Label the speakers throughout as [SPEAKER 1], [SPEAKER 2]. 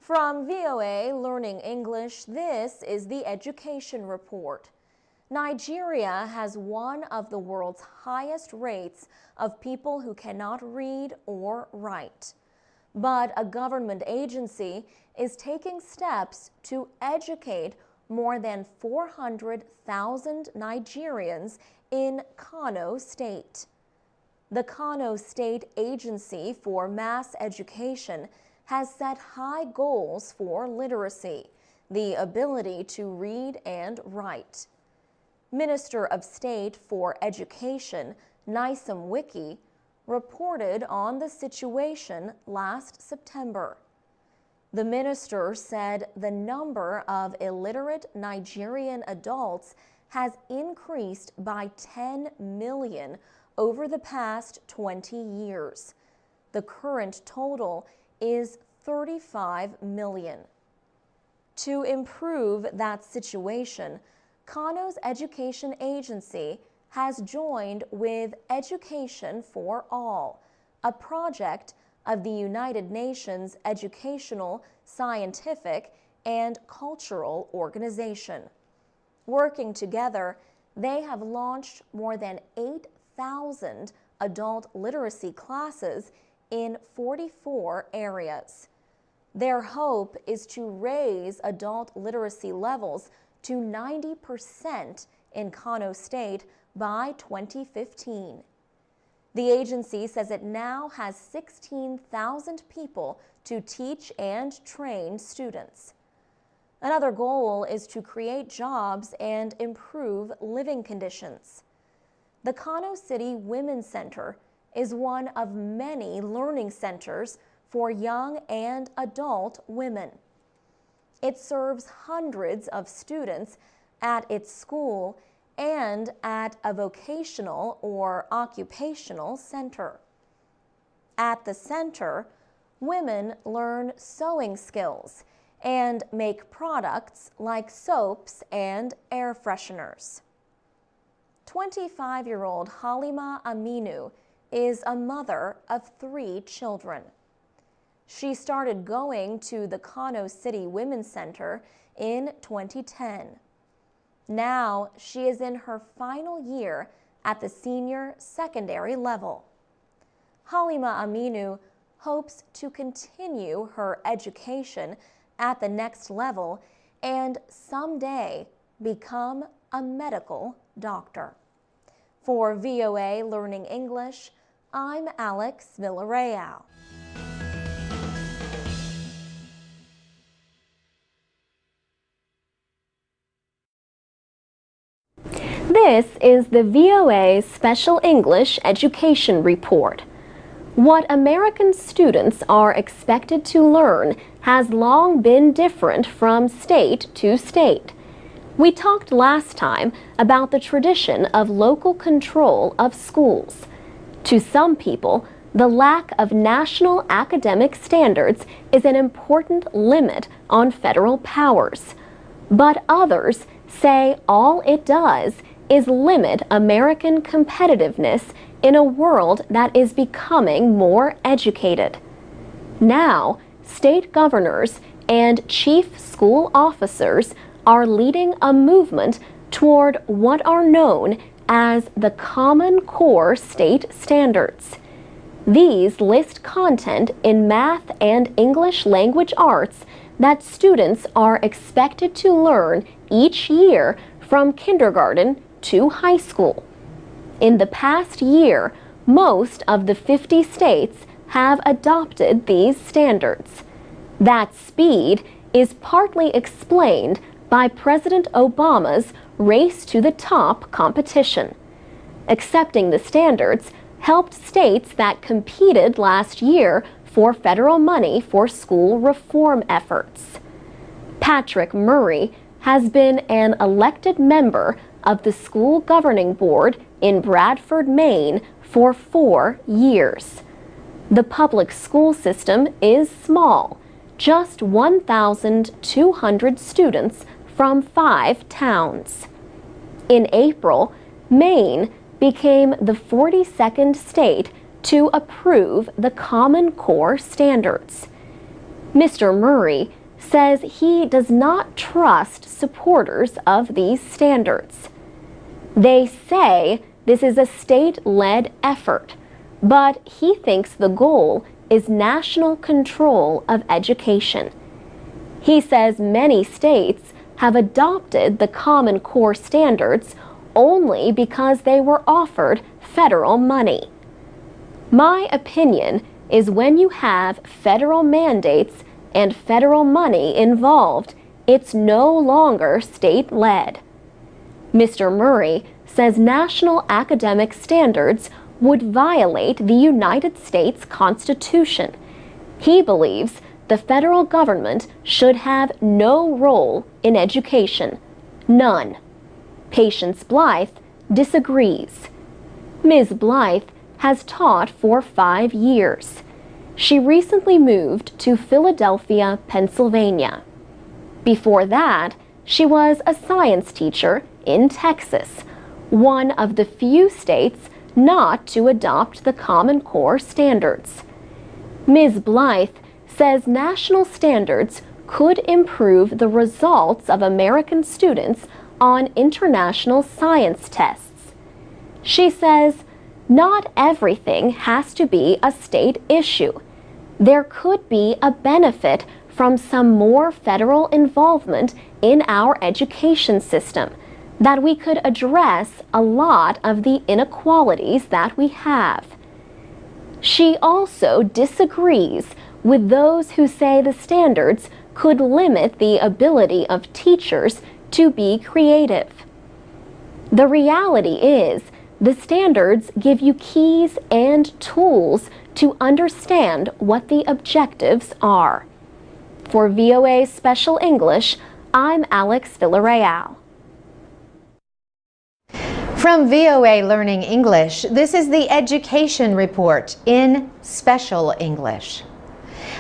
[SPEAKER 1] From VOA Learning English, this is the Education Report. Nigeria has one of the world's highest rates of people who cannot read or write. But a government agency is taking steps to educate more than 400,000 Nigerians in Kano State. The Kano State Agency for Mass Education has set high goals for literacy, the ability to read and write. Minister of State for Education, Nyesom Wike, reported on the situation last September. The minister said the number of illiterate Nigerian adults has increased by 10 million over the past 20 years. The current total is 35 million. To improve that situation, Kano's education agency has joined with Education for All, a project of the United Nations Educational, Scientific, and Cultural Organization. Working together, they have launched more than 8,000 adult literacy classes in 44 areas. Their hope is to raise adult literacy levels to 90% in Kano State by 2015. The agency says it now has 16,000 people to teach and train students. Another goal is to create jobs and improve living conditions. The Kano City Women's Center is one of many learning centers for young and adult women. It serves hundreds of students at its school and at a vocational or occupational center. At the center, women learn sewing skills and make products like soaps and air fresheners. 25-year-old Halima Aminu is a mother of 3 children. She started going to the Kano City Women's Center in 2010. Now she is in her final year at the senior secondary level. Halima Aminu hopes to continue her education at the next level and someday become a medical doctor. For VOA Learning English, I'm Alex Villarreal. This is the VOA Special English Education Report. What American students are expected to learn has long been different from state to state. We talked last time about the tradition of local control of schools. To some people, the lack of national academic standards is an important limit on federal powers. But others say all it does is limit American competitiveness in a world that is becoming more educated. Now, state governors and chief school officers are leading a movement toward what are known as the Common Core State Standards. These list content in math and English language arts that students are expected to learn each year from kindergarten to high school. In the past year, most of the 50 states have adopted these standards. That speed is partly explained by President Obama's Race to the Top competition. Accepting the standards helped states that competed last year for federal money for school reform efforts. Patrick Murray has been an elected member of the school governing board in Bradford, Maine for 4 years. The public school system is small, just 1,200 students from 5 towns. In April, Maine became the 42nd state to approve the Common Core standards. Mr. Murray says he does not trust supporters of these standards. They say this is a state-led effort, but he thinks the goal is national control of education. He says many states have adopted the Common Core standards only because they were offered federal money. My opinion is when you have federal mandates and federal money involved, it's no longer state-led. Mr. Murray says national academic standards would violate the United States Constitution. He believes the federal government should have no role in education. None. Patience Blythe disagrees. Ms. Blythe has taught for 5 years. She recently moved to Philadelphia, Pennsylvania. Before that, she was a science teacher in Texas, one of the few states not to adopt the Common Core standards. Ms. Blythe says national standards could improve the results of American students on international science tests. She says, not everything has to be a state issue. There could be a benefit from some more federal involvement in our education system, that we could address a lot of the inequalities that we have. She also disagrees with those who say the standards could limit the ability of teachers to be creative. The reality is, the standards give you keys and tools to understand what the objectives are. For VOA Special English, I'm Alex Villarreal.
[SPEAKER 2] From VOA Learning English, this is the Education Report in Special English.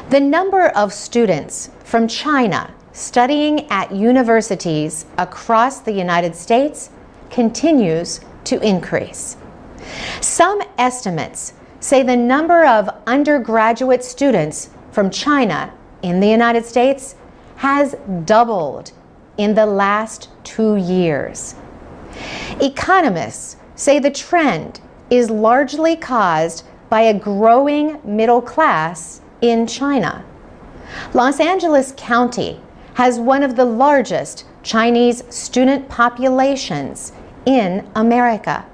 [SPEAKER 2] The number of students from China studying at universities across the United States continues to increase. Some estimates say the number of undergraduate students from China in the United States has doubled in the last 2 years. Economists say the trend is largely caused by a growing middle class in China. Los Angeles County has one of the largest Chinese student populations in America,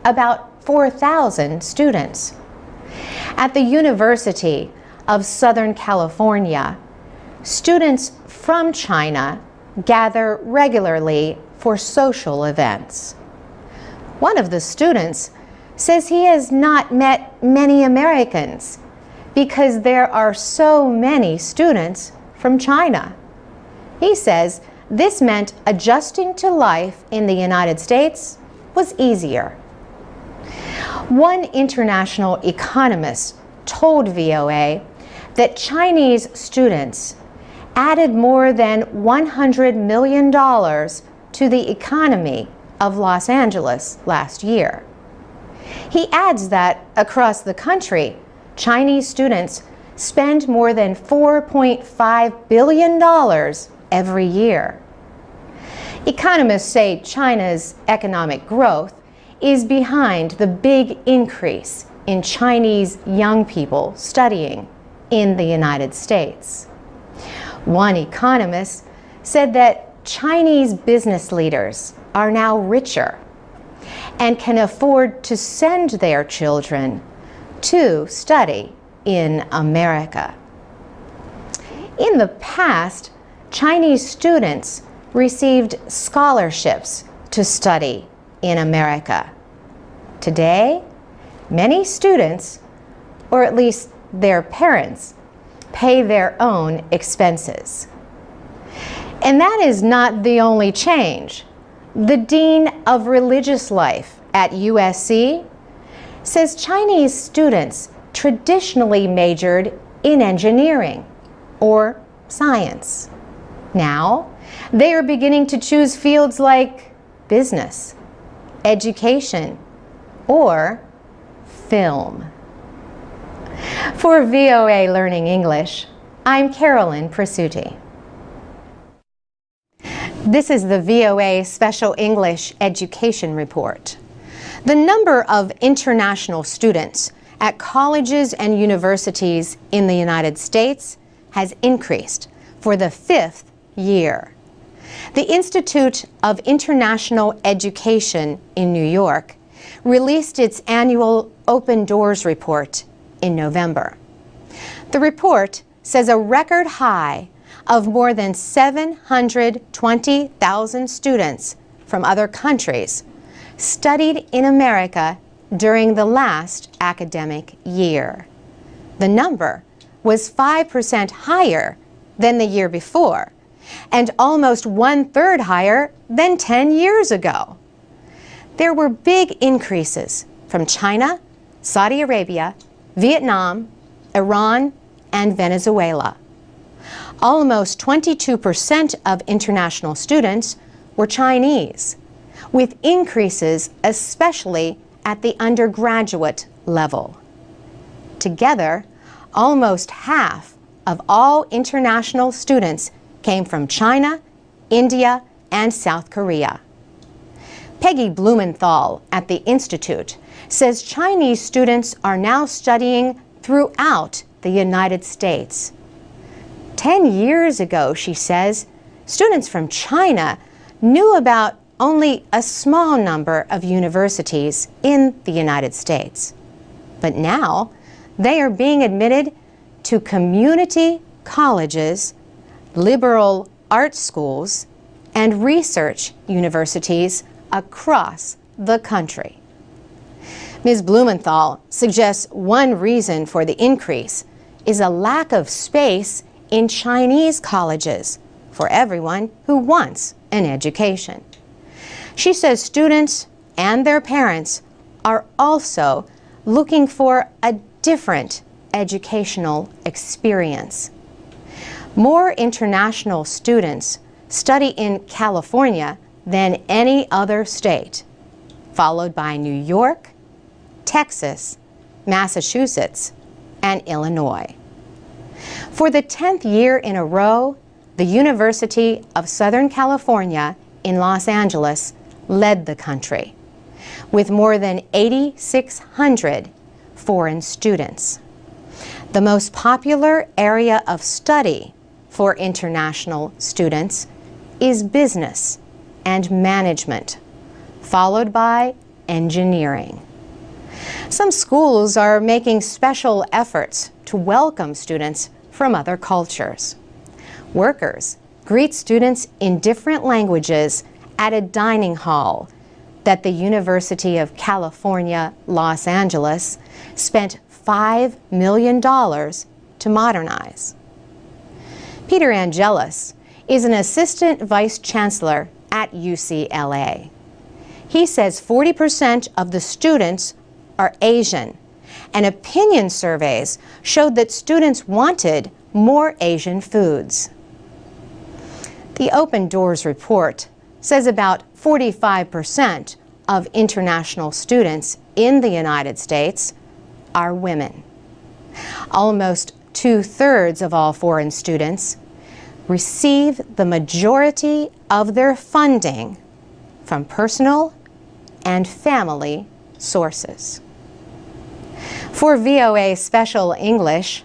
[SPEAKER 2] about 4,000 students. At the University of Southern California, students from China gather regularly for social events. One of the students says he has not met many Americans because there are so many students from China. He says this meant adjusting to life in the United States was easier. One international economist told VOA that Chinese students added more than $100 million to the economy of Los Angeles last year. He adds that across the country, Chinese students spend more than $4.5 billion every year. Economists say China's economic growth is behind the big increase in Chinese young people studying in the United States. One economist said that Chinese business leaders are now richer and can afford to send their children to study in America. In the past, Chinese students received scholarships to study in America. Today, many students, or at least their parents, pay their own expenses. And that is not the only change. The Dean of Religious Life at USC says Chinese students traditionally majored in engineering or science. Now, they are beginning to choose fields like business, education, or film. For VOA Learning English, I'm Carolyn Prasuti. This is the VOA Special English Education Report. The number of international students at colleges and universities in the United States has increased for the 5th year. The Institute of International Education in New York released its annual Open Doors report in November. The report says a record high of more than 720,000 students from other countries studied in America during the last academic year. The number was 5% higher than the year before, and almost 1/3 higher than 10 years ago. There were big increases from China, Saudi Arabia, Vietnam, Iran, and Venezuela. Almost 22% of international students were Chinese, with increases especially at the undergraduate level. Together, almost half of all international students came from China, India, and South Korea. Peggy Blumenthal at the Institute says Chinese students are now studying throughout the United States. 10 years ago, she says, students from China knew about only a small number of universities in the United States. But now, they are being admitted to community colleges, liberal arts schools, and research universities across the country. Ms. Blumenthal suggests one reason for the increase is a lack of space in Chinese colleges for everyone who wants an education. She says students and their parents are also looking for a different educational experience. More international students study in California than any other state, followed by New York, Texas, Massachusetts, and Illinois. For the 10th year in a row, the University of Southern California in Los Angeles led the country, with more than 8,600 foreign students. The most popular area of study for international students is business and management, followed by engineering. Some schools are making special efforts to welcome students from other cultures. Workers greet students in different languages at a dining hall that the University of California, Los Angeles spent $5 million to modernize. Peter Angelis is an assistant vice chancellor at UCLA. He says 40% of the students are Asian, and opinion surveys showed that students wanted more Asian foods. The Open Doors report says about 45% of international students in the United States are women. Almost 2/3 of all foreign students receive the majority of their funding from personal and family sources. For VOA Special English,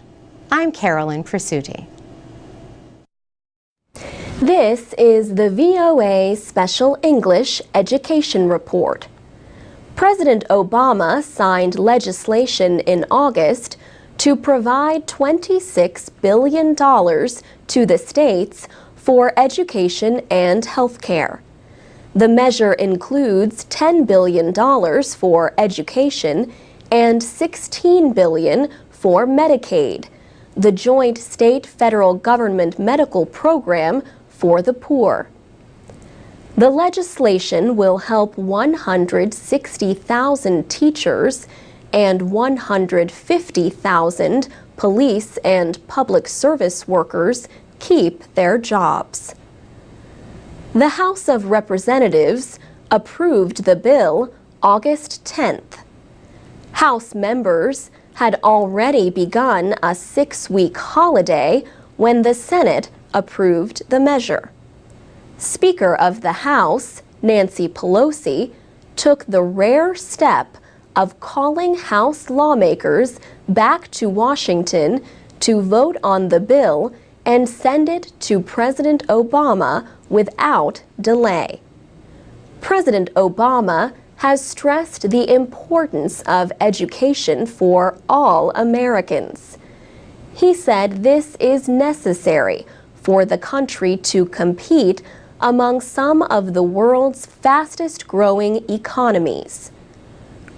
[SPEAKER 2] I'm Carolyn Prasuti.
[SPEAKER 1] This is the VOA Special English Education Report. President Obama signed legislation in August to provide $26 billion to the states for education and health care. The measure includes $10 billion for education and $16 billion for Medicaid, the joint state-federal government medical program for the poor. The legislation will help 160,000 teachers and 150,000 police and public service workers keep their jobs. The House of Representatives approved the bill August 10th. House members had already begun a 6-week holiday when the Senate approved the measure. Speaker of the House, Nancy Pelosi, took the rare step of calling House lawmakers back to Washington to vote on the bill and send it to President Obama without delay. President Obama has stressed the importance of education for all Americans. He said this is necessary for the country to compete among some of the world's fastest-growing economies.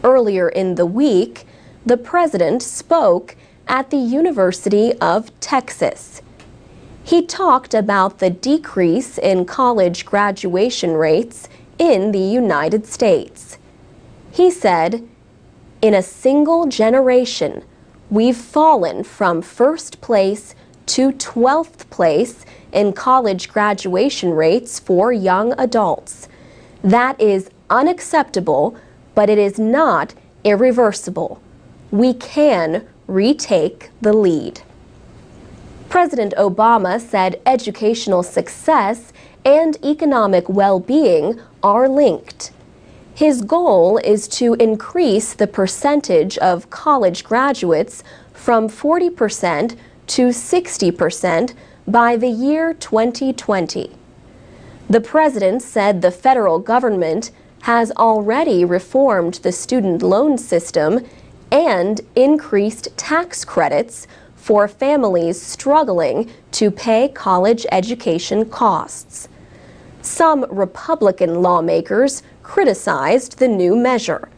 [SPEAKER 1] Earlier in the week, the president spoke at the University of Texas. He talked about the decrease in college graduation rates in the United States. He said, "In a single generation, we've fallen from first place to 12th place in college graduation rates for young adults. That is unacceptable, but it is not irreversible. We can retake the lead." President Obama said educational success and economic well-being are linked. His goal is to increase the percentage of college graduates from 40% to 60% by the year 2020. The president said the federal government has already reformed the student loan system and increased tax credits for families struggling to pay college education costs. Some Republican lawmakers criticized the new measure.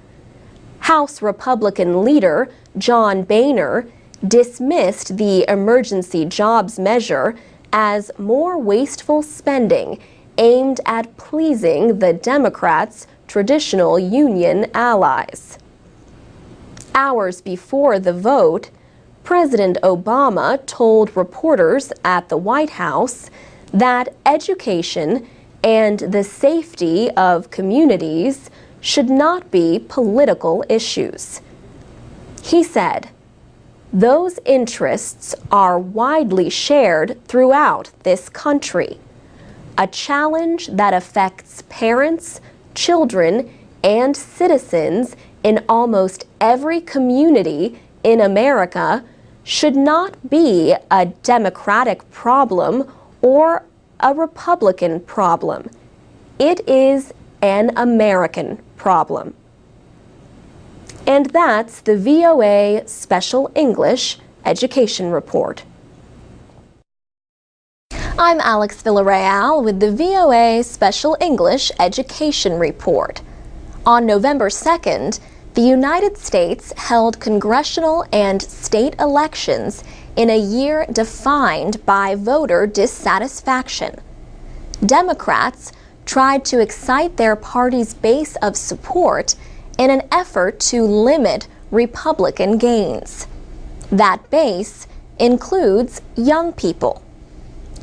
[SPEAKER 1] House Republican leader John Boehner dismissed the emergency jobs measure as more wasteful spending aimed at pleasing the Democrats' traditional union allies. Hours before the vote, President Obama told reporters at the White House that education and the safety of communities should not be political issues. He said, "Those interests are widely shared throughout this country. A challenge that affects parents, children, and citizens in almost every community in America should not be a Democratic problem or a Republican problem. It is an American problem." And that's the VOA Special English Education Report. I'm Alex Villarreal with the VOA Special English Education Report. On November 2nd, the United States held congressional and state elections in a year defined by voter dissatisfaction. Democrats tried to excite their party's base of support in an effort to limit Republican gains. That base includes young people.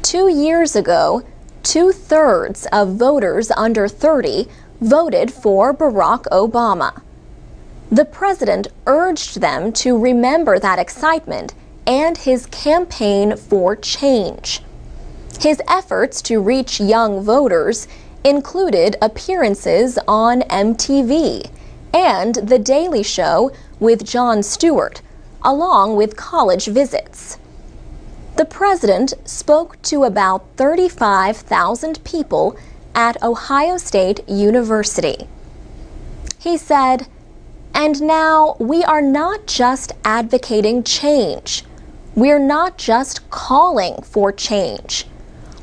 [SPEAKER 1] 2 years ago, 2/3 of voters under 30 voted for Barack Obama. The president urged them to remember that excitement and his campaign for change. His efforts to reach young voters included appearances on MTV and The Daily Show with Jon Stewart, along with college visits. The president spoke to about 35,000 people at Ohio State University. He said, "And now we are not just advocating change. We're not just calling for change.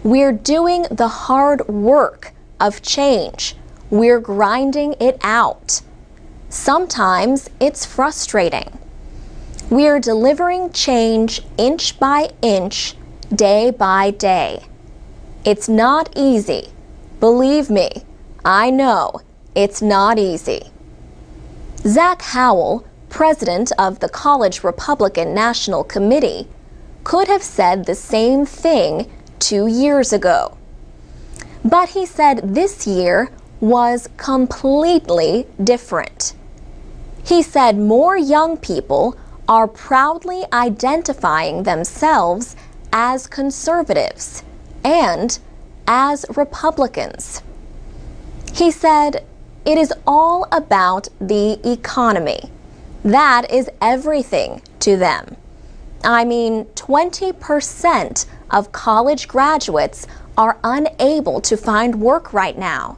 [SPEAKER 1] We're doing the hard work of change. We're grinding it out. Sometimes it's frustrating. We're delivering change inch by inch, day by day. It's not easy. Believe me, I know it's not easy." Zach Howell, president of the College Republican National Committee, could have said the same thing 2 years ago. But he said this year was completely different. He said more young people are proudly identifying themselves as conservatives and as Republicans. He said, "It is all about the economy. That is everything to them. I mean, 20% of college graduates are unable to find work right now.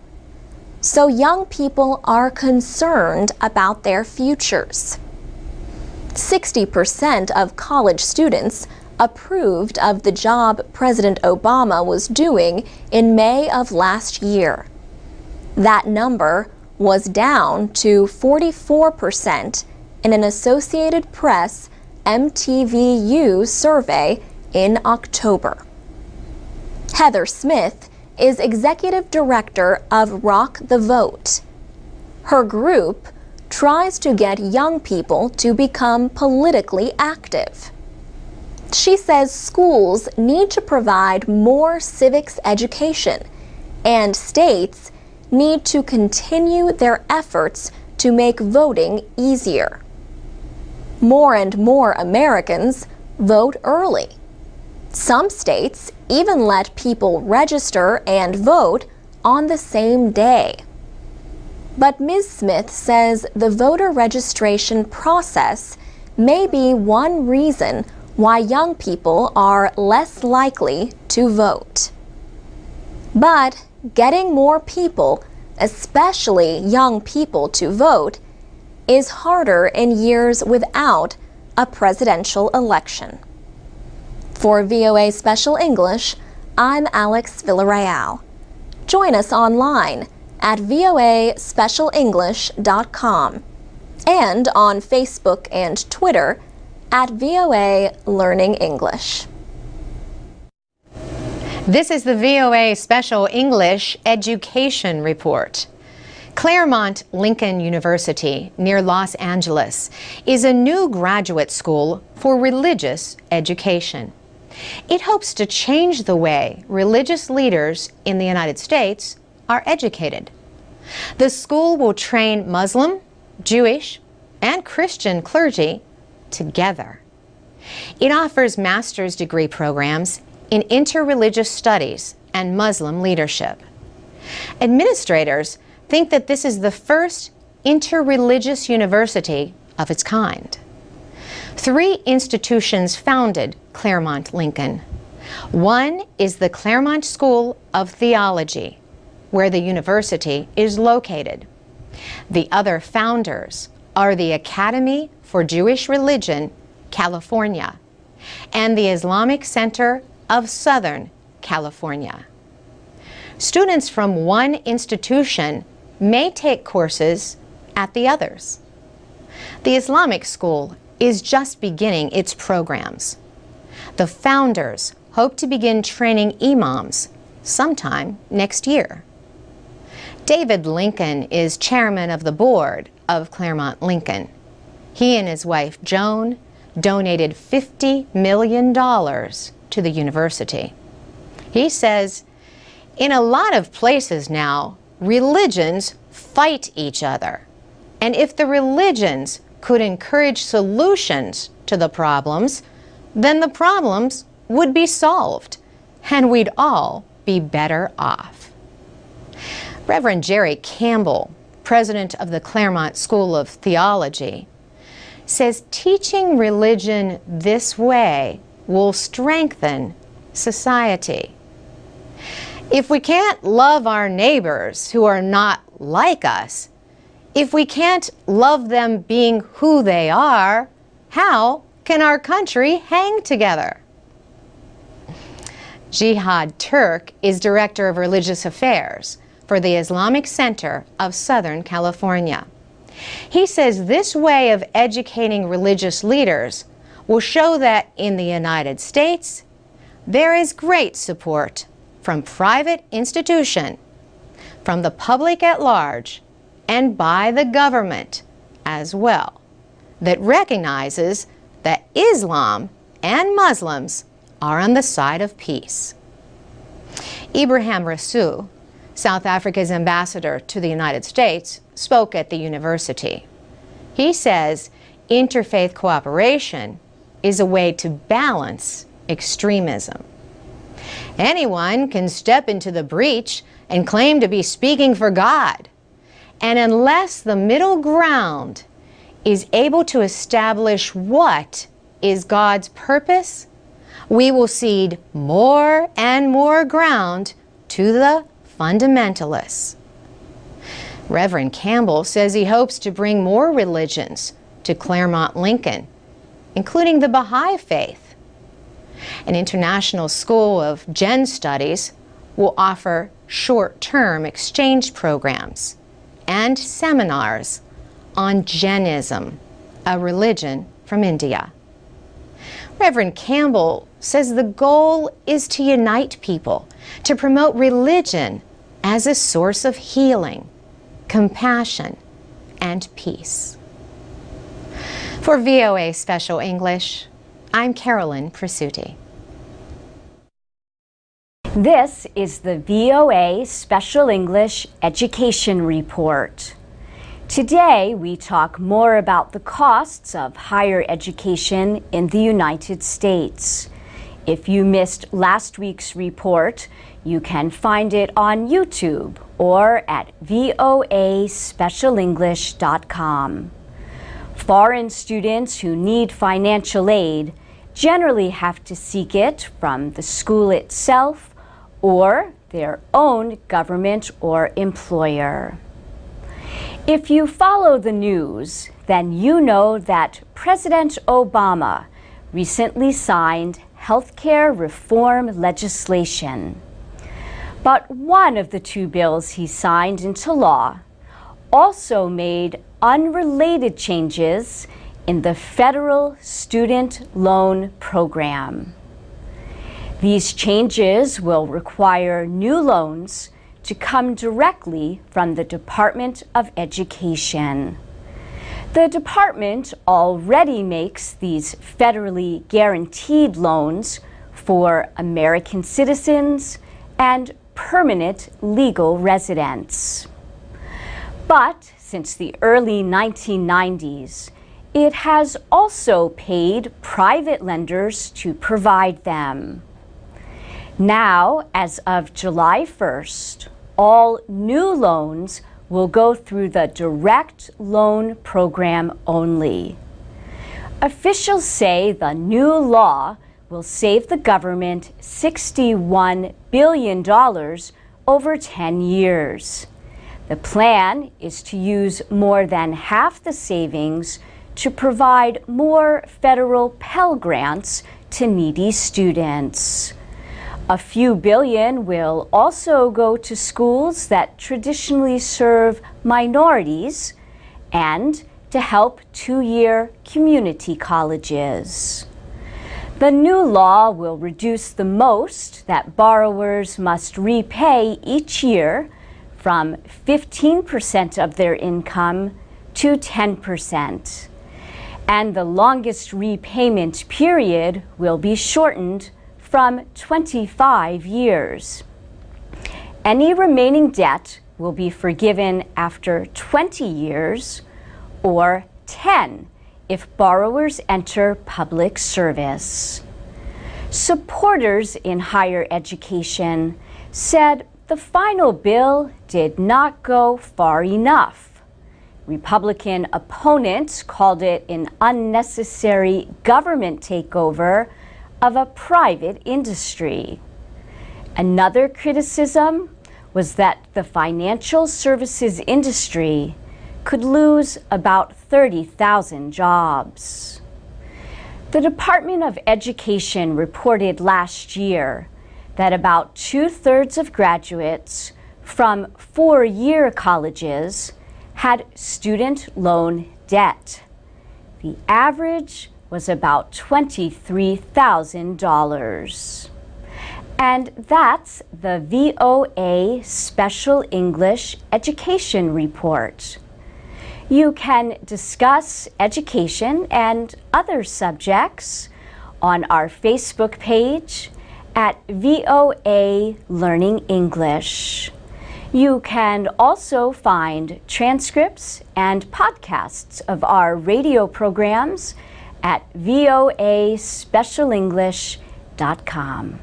[SPEAKER 1] So young people are concerned about their futures." 60% of college students approved of the job President Obama was doing in May of last year. That number was down to 44% in an Associated Press MTVU survey in October. Heather Smith is executive director of Rock the Vote. Her group tries to get young people to become politically active. She says schools need to provide more civics education, and states need to continue their efforts to make voting easier. More and more Americans vote early. Some states even let people register and vote on the same day. But Ms. Smith says the voter registration process may be one reason why young people are less likely to vote. But getting more people, especially young people, to vote is harder in years without a presidential election. For VOA Special English, I'm Alex Villarreal. Join us online at voaspecialenglish.com and on Facebook and Twitter at VOA Learning English.
[SPEAKER 2] This is the VOA Special English Education Report. Claremont Lincoln University, near Los Angeles, is a new graduate school for religious education. It hopes to change the way religious leaders in the United States are educated. The school will train Muslim, Jewish, and Christian clergy together. It offers master's degree programs in interreligious studies and Muslim leadership. Administrators think that this is the first interreligious university of its kind. 3 institutions founded Claremont Lincoln. One is the Claremont School of Theology, where the university is located. The other founders are the Academy for Jewish Religion, California, and the Islamic Center of Southern California. Students from one institution may take courses at the others. The Islamic School is just beginning its programs. The founders hope to begin training imams sometime next year. David Lincoln is chairman of the board of Claremont Lincoln. He and his wife Joan donated $50 million to the university. He says, "In a lot of places now, religions fight each other. And if the religions could encourage solutions to the problems, then the problems would be solved, and we'd all be better off." Reverend Jerry Campbell, president of the Claremont School of Theology, says teaching religion this way will strengthen society. If we can't love our neighbors who are not like us, if we can't love them being who they are, how can our country hang together? Jihad Turk is Director of Religious Affairs for the Islamic Center of Southern California. He says this way of educating religious leaders will show that in the United States, there is great support from private institutions, from the public at large, and by the government as well, that recognizes that Islam and Muslims are on the side of peace. Ibrahim Rasool, South Africa's ambassador to the United States, spoke at the university. He says interfaith cooperation is a way to balance extremism. Anyone can step into the breach and claim to be speaking for God. And unless the middle ground is able to establish what is God's purpose, we will cede more and more ground to the fundamentalists. Reverend Campbell says he hopes to bring more religions to Claremont-Lincoln, including the Baha'i faith. An international school of Gen Studies will offer short-term exchange programs and seminars on Jainism, a religion from India. Reverend Campbell says the goal is to unite people, to promote religion as a source of healing, compassion, and peace. For VOA Special English, I'm Carolyn Prasuti.
[SPEAKER 3] This is the VOA Special English Education Report. Today, we talk more about the costs of higher education in the United States. If you missed last week's report, you can find it on YouTube or at voaspecialenglish.com. Foreign students who need financial aid generally have to seek it from the school itself or their own government or employer. If you follow the news, then you know that President Obama recently signed healthcare reform legislation. But one of the two bills he signed into law also made unrelated changes in the federal student loan program. These changes will require new loans to come directly from the Department of Education. The department already makes these federally guaranteed loans for American citizens and permanent legal residents. But since the early 1990s, it has also paid private lenders to provide them. Now, as of July 1st, all new loans will go through the direct loan program only. Officials say the new law will save the government $61 billion over 10 years. The plan is to use more than half the savings to provide more federal Pell Grants to needy students. A few billion will also go to schools that traditionally serve minorities and to help two-year community colleges. The new law will reduce the most that borrowers must repay each year from 15% of their income to 10%. And the longest repayment period will be shortened from 25 years. Any remaining debt will be forgiven after 20 years or 10 if borrowers enter public service. Supporters in higher education said the final bill did not go far enough. Republican opponents called it an unnecessary government takeover of a private industry. Another criticism was that the financial services industry could lose about 30,000 jobs. The Department of Education reported last year that about 2/3 of graduates from four-year colleges had student loan debt. The average was about $23,000. And that's the VOA Special English Education Report. You can discuss education and other subjects on our Facebook page at VOA Learning English. You can also find transcripts and podcasts of our radio programs at voaspecialenglish.com. voaenglish.com.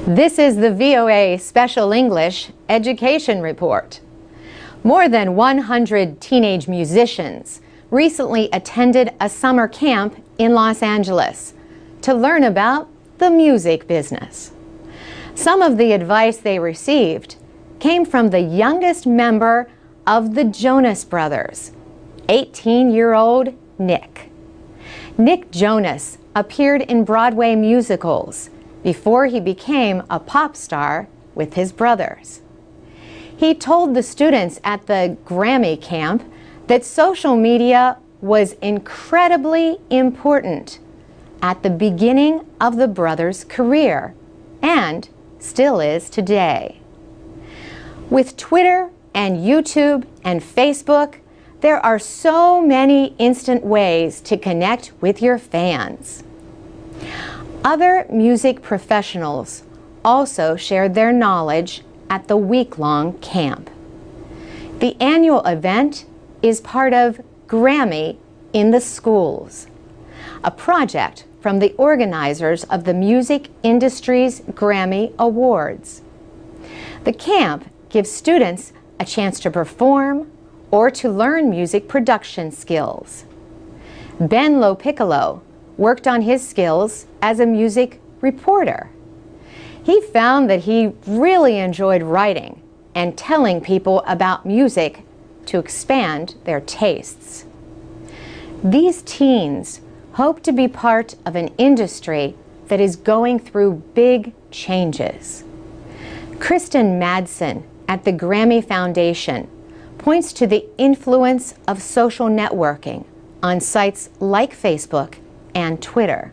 [SPEAKER 2] This is the VOA Special English Education Report. More than 100 teenage musicians recently attended a summer camp in Los Angeles to learn about the music business. Some of the advice they received came from the youngest member of the Jonas Brothers, 18-year-old Nick. Nick Jonas appeared in Broadway musicals before he became a pop star with his brothers. He told the students at the Grammy camp that social media was incredibly important at the beginning of the brothers' career and still is today. With Twitter and YouTube and Facebook, there are so many instant ways to connect with your fans. Other music professionals also shared their knowledge at the week-long camp. The annual event is part of Grammy in the Schools, a project from the organizers of the music industry's Grammy Awards. The camp gives students a chance to perform or to learn music production skills. Ben Lopiccolo worked on his skills as a music reporter. He found that he really enjoyed writing and telling people about music to expand their tastes. These teens hope to be part of an industry that is going through big changes. Kristen Madsen at the Grammy Foundation points to the influence of social networking on sites like Facebook and Twitter.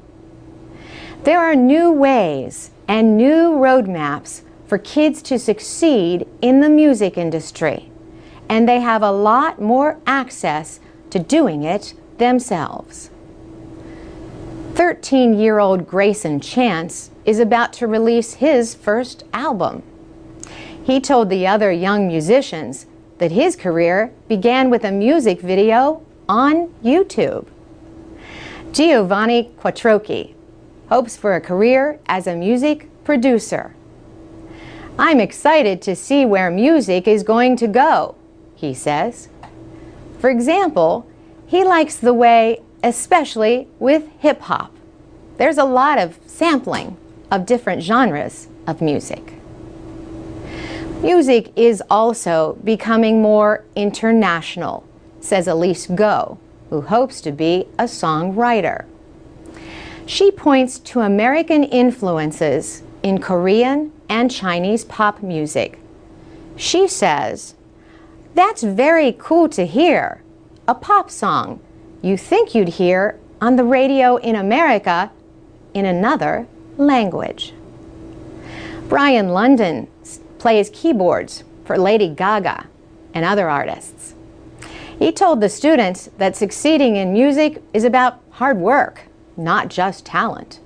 [SPEAKER 2] There are new ways and new roadmaps for kids to succeed in the music industry, and they have a lot more access to doing it themselves. 13-year-old Grayson Chance is about to release his first album. He told the other young musicians that his career began with a music video on YouTube. Giovanni Quattrocchi hopes for a career as a music producer. "I'm excited to see where music is going to go," he says. For example, he likes the way, especially with hip-hop, there's a lot of sampling of different genres of music. Music is also becoming more international, says Elise Go, who hopes to be a songwriter. She points to American influences in Korean and Chinese pop music. She says, "That's very cool to hear, a pop song you think you'd hear on the radio in America in another language." Brian London plays keyboards for Lady Gaga and other artists. He told the students that succeeding in music is about hard work, not just talent.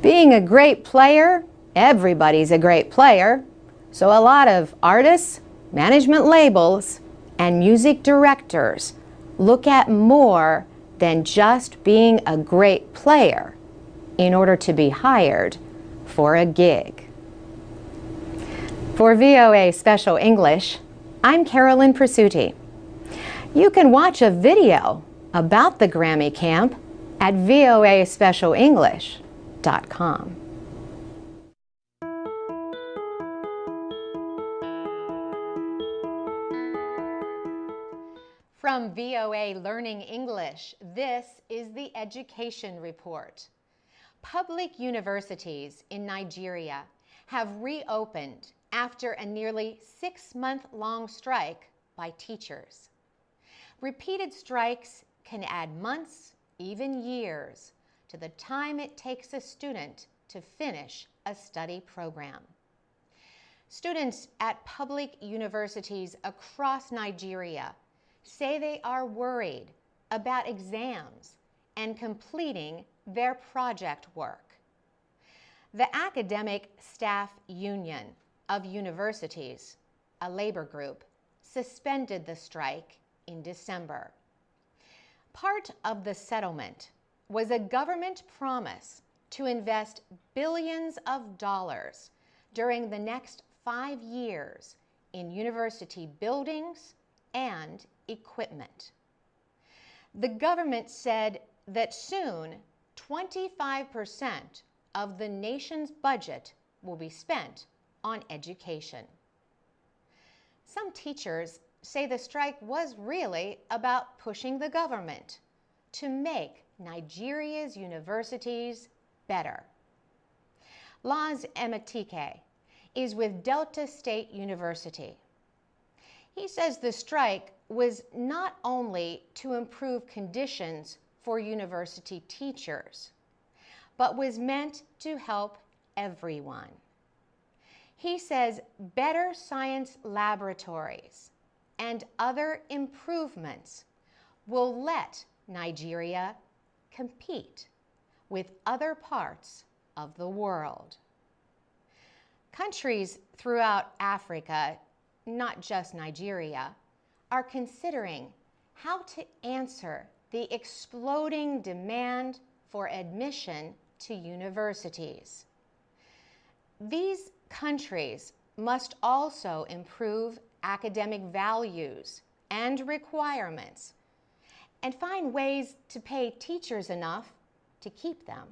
[SPEAKER 2] Being a great player, everybody's a great player, so a lot of artists, management labels, and music directors look at more than just being a great player in order to be hired for a gig. For VOA Special English, I'm Carolyn Persutti. You can watch a video about the Grammy Camp at voaspecialenglish.com. From VOA Learning English, this is the Education Report. Public universities in Nigeria have reopened after a nearly 6-month-long strike by teachers. Repeated strikes can add months, even years, to the time it takes a student to finish a study program. Students at public universities across Nigeria say they are worried about exams and completing their project work. The Academic Staff Union of Universities, a labor group, suspended the strike in December. Part of the settlement was a government promise to invest billions of dollars during the next 5 years in university buildings and equipment. The government said that soon 25% of the nation's budget will be spent on education. Some teachers say the strike was really about pushing the government to make Nigeria's universities better. Laz Ematike is with Delta State University. He says the strike was not only to improve conditions for university teachers, but was meant to help everyone. He says better science laboratories and other improvements will let Nigeria compete with other parts of the world. Countries throughout Africa, not just Nigeria, are considering how to answer the exploding demand for admission to universities. These countries must also improve academic values and requirements and find ways to pay teachers enough to keep them.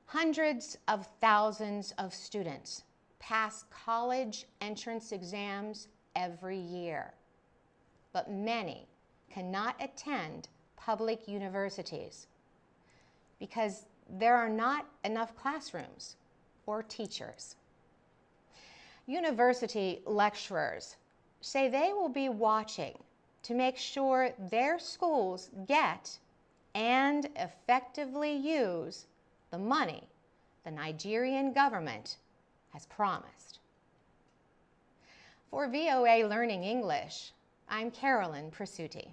[SPEAKER 2] Hundreds of thousands of students pass college entrance exams every year, but many cannot attend public universities because there are not enough classrooms or teachers. University lecturers say they will be watching to make sure their schools get and effectively use the money the Nigerian government has promised. For VOA Learning English, I'm Carolyn Presutti.